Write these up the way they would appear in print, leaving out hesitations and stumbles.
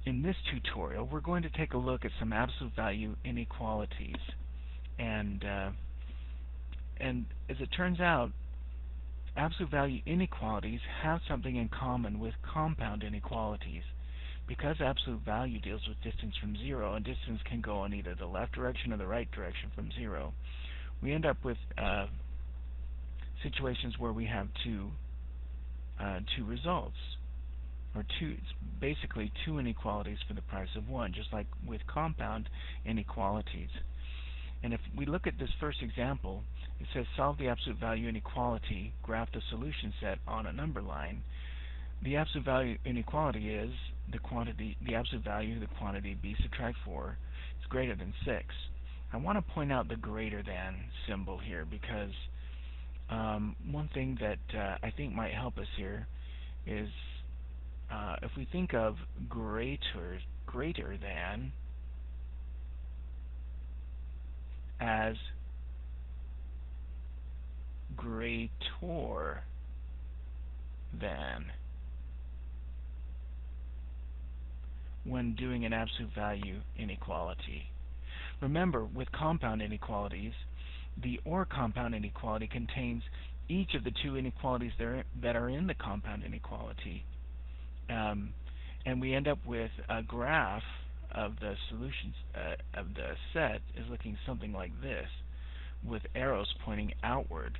In this tutorial, we're going to take a look at some absolute value inequalities. And, uh, and as it turns out, absolute value inequalities have something in common with compound inequalities. Because absolute value deals with distance from zero, and distance can go in either the left direction or the right direction from zero, we end up with situations where we have two results, or basically two inequalities for the price of one, just like with compound inequalities. And if we look at this first example, it says solve the absolute value inequality, graph the solution set on a number line. The absolute value inequality is the absolute value of the quantity b subtract 4 is greater than 6. I want to point out the greater than symbol here because one thing that I think might help us here is if we think of greater than as greater than when doing an absolute value inequality. Remember, with compound inequalities, the OR compound inequality contains each of the two inequalities that are in the compound inequality. And we end up with a graph of the solutions of the set is looking something like this, with arrows pointing outward.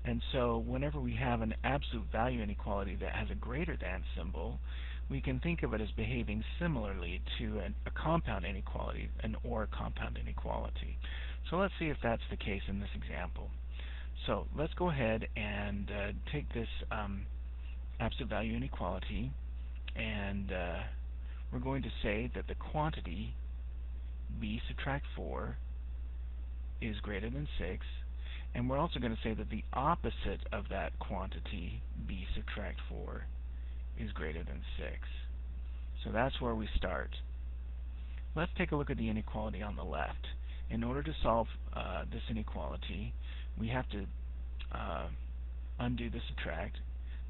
And so whenever we have an absolute value inequality that has a greater than symbol, we can think of it as behaving similarly to a compound inequality, an OR compound inequality. So let's see if that's the case in this example. So let's go ahead and take this absolute value inequality, and we're going to say that the quantity b subtract 4 is greater than 6, and we're also going to say that the opposite of that quantity b subtract 4 is greater than 6. So that's where we start. Let's take a look at the inequality on the left. In order to solve this inequality, we have to undo the subtract.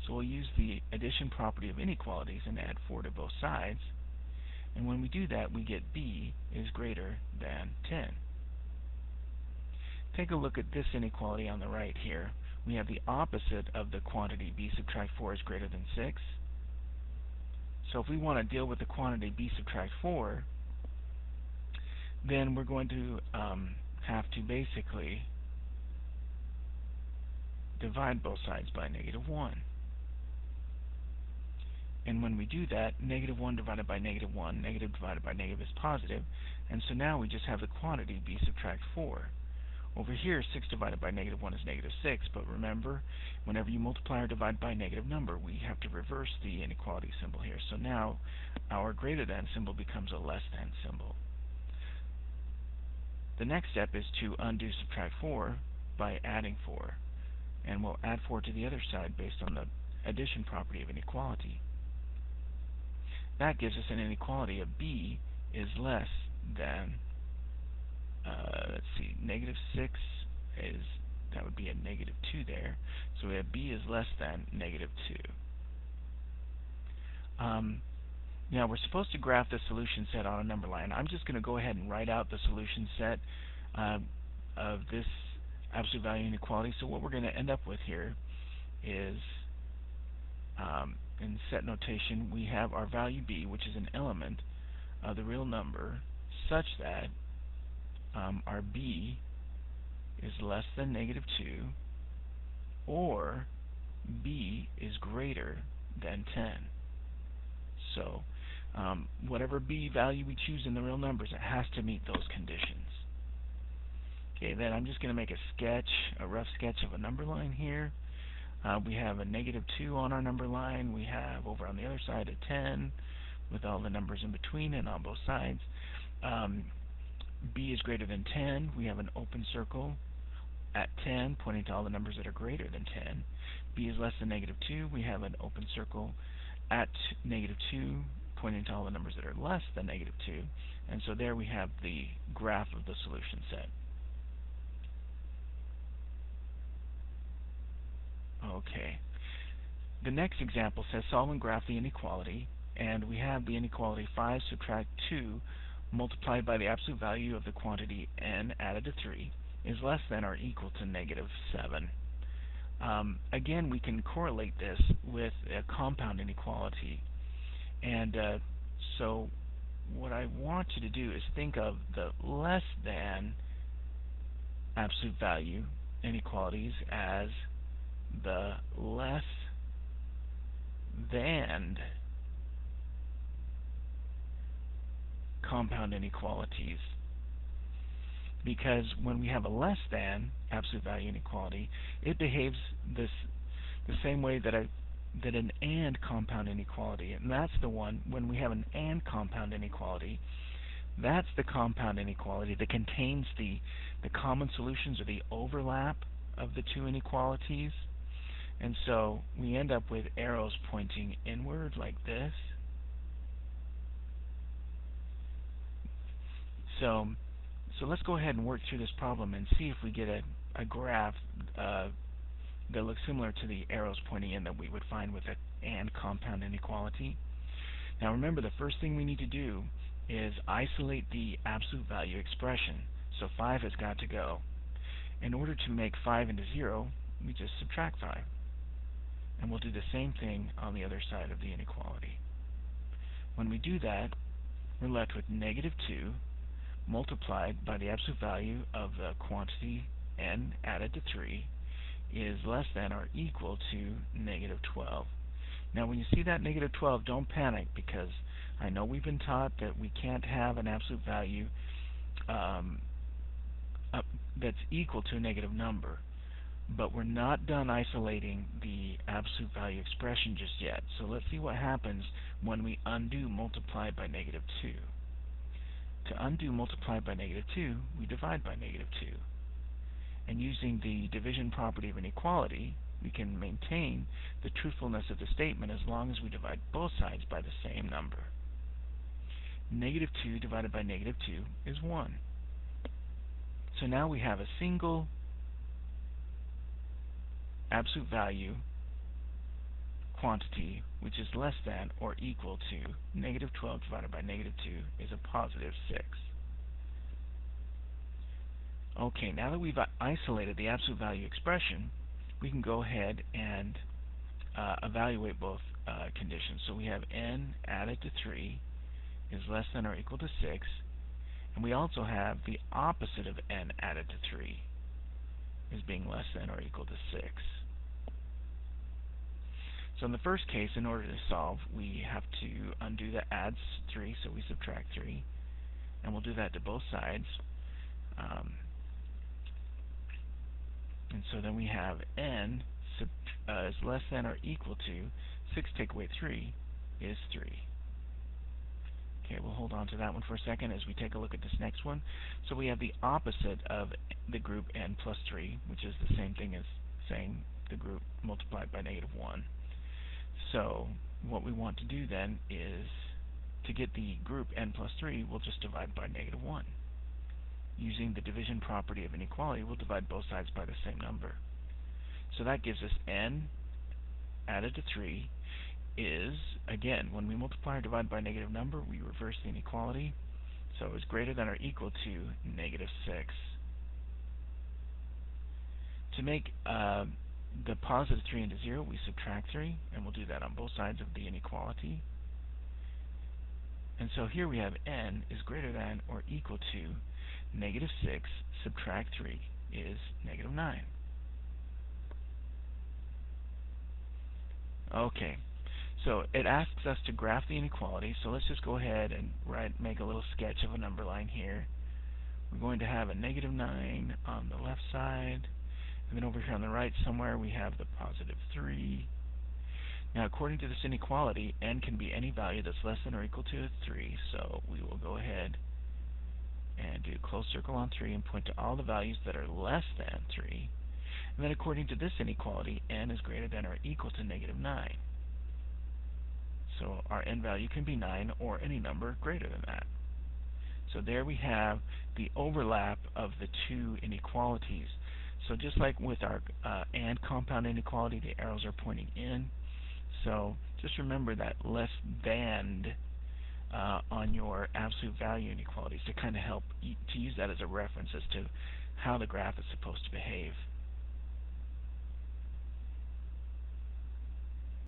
So we'll use the addition property of inequalities and add 4 to both sides. And when we do that, we get b is greater than 10. Take a look at this inequality on the right here. We have the opposite of the quantity b subtract 4 is greater than 6. So if we want to deal with the quantity b subtract 4, then we're going to have to basically divide both sides by -1. And when we do that, -1 divided by -1, negative divided by negative is positive, and so now we just have the quantity b subtract 4. Over here, 6 divided by -1 is -6, but remember, whenever you multiply or divide by a negative number, we have to reverse the inequality symbol here. So now our greater than symbol becomes a less than symbol. The next step is to undo subtract 4 by adding 4. And we'll add 4 to the other side based on the addition property of inequality. That gives us an inequality of b is less than, let's see, -6 is, that would be a -2 there. So we have b is less than -2. Now we're supposed to graph the solution set on a number line. I'm just going to go ahead and write out the solution set of this absolute value inequality. So what we're going to end up with here is, in set notation, we have our value b, which is an element of the real number, such that our b is less than -2, or b is greater than 10. So whatever b value we choose in the real numbers, it has to meet those conditions. Okay, then I'm just going to make a rough sketch of a number line here. We have a -2 on our number line. We have over on the other side a 10 with all the numbers in between and on both sides. B is greater than 10. We have an open circle at 10 pointing to all the numbers that are greater than 10. B is less than -2. We have an open circle at -2 pointing to all the numbers that are less than -2. And so there we have the graph of the solution set. Okay. The next example says solve and graph the inequality, and we have the inequality 5 subtract 2 multiplied by the absolute value of the quantity n added to 3 is less than or equal to negative 7. Again, we can correlate this with a compound inequality. And so what I want you to do is think of the less than absolute value inequalities as the less than compound inequalities, because when we have a less than absolute value inequality, it behaves the same way that an and compound inequality, and that's the one. When we have an and compound inequality, that's the compound inequality that contains the common solutions or the overlap of the two inequalities. And so we end up with arrows pointing inward like this. So let's go ahead and work through this problem and see if we get a graph that looks similar to the arrows pointing in that we would find with an and compound inequality. Now remember, the first thing we need to do is isolate the absolute value expression. So 5 has got to go. In order to make 5 into 0, we just subtract 5. And we'll do the same thing on the other side of the inequality. When we do that, we're left with negative 2 multiplied by the absolute value of the quantity n added to 3 is less than or equal to negative 12. Now when you see that negative 12, don't panic, because I know we've been taught that we can't have an absolute value that's equal to a negative number. But we're not done isolating the absolute value expression just yet. So let's see what happens when we undo multiplied by negative 2. To undo multiplied by negative 2, we divide by negative 2. And using the division property of inequality, we can maintain the truthfulness of the statement as long as we divide both sides by the same number. Negative 2 divided by negative 2 is 1. So now we have a single absolute value quantity which is less than or equal to negative 12 divided by negative 2 is a positive 6. Okay, now that we've isolated the absolute value expression, we can go ahead and evaluate both conditions. So we have n added to 3 is less than or equal to 6, and we also have the opposite of n added to 3 is being less than or equal to 6. So in the first case, in order to solve, we have to undo the adds 3, so we subtract 3, and we'll do that to both sides. And so then we have n is less than or equal to 6 take away 3 is 3. Okay, we'll hold on to that one for a second as we take a look at this next one. So we have the opposite of the group n plus 3, which is the same thing as saying the group multiplied by negative 1. So what we want to do then is, to get the group n plus 3, we'll just divide by negative 1. Using the division property of inequality, we'll divide both sides by the same number. So that gives us n added to 3 is, again, when we multiply or divide by a negative number, we reverse the inequality. So it's greater than or equal to negative 6. To make the positive 3 into 0, we subtract 3, and we'll do that on both sides of the inequality. And so here we have n is greater than or equal to negative 6 subtract 3 is negative 9. Okay, so it asks us to graph the inequality, so let's just go ahead and make a little sketch of a number line here. We're going to have a negative 9 on the left side, and then over here on the right somewhere we have the positive 3. Now according to this inequality, n can be any value that's less than or equal to 3, so we will go ahead and do a closed circle on 3 and point to all the values that are less than 3. And then according to this inequality, n is greater than or equal to negative 9. So our n value can be 9 or any number greater than that. So there we have the overlap of the two inequalities. So just like with our and compound inequality, the arrows are pointing in. So Just remember that less than on your absolute value inequalities to kind of help to use that as a reference as to how the graph is supposed to behave.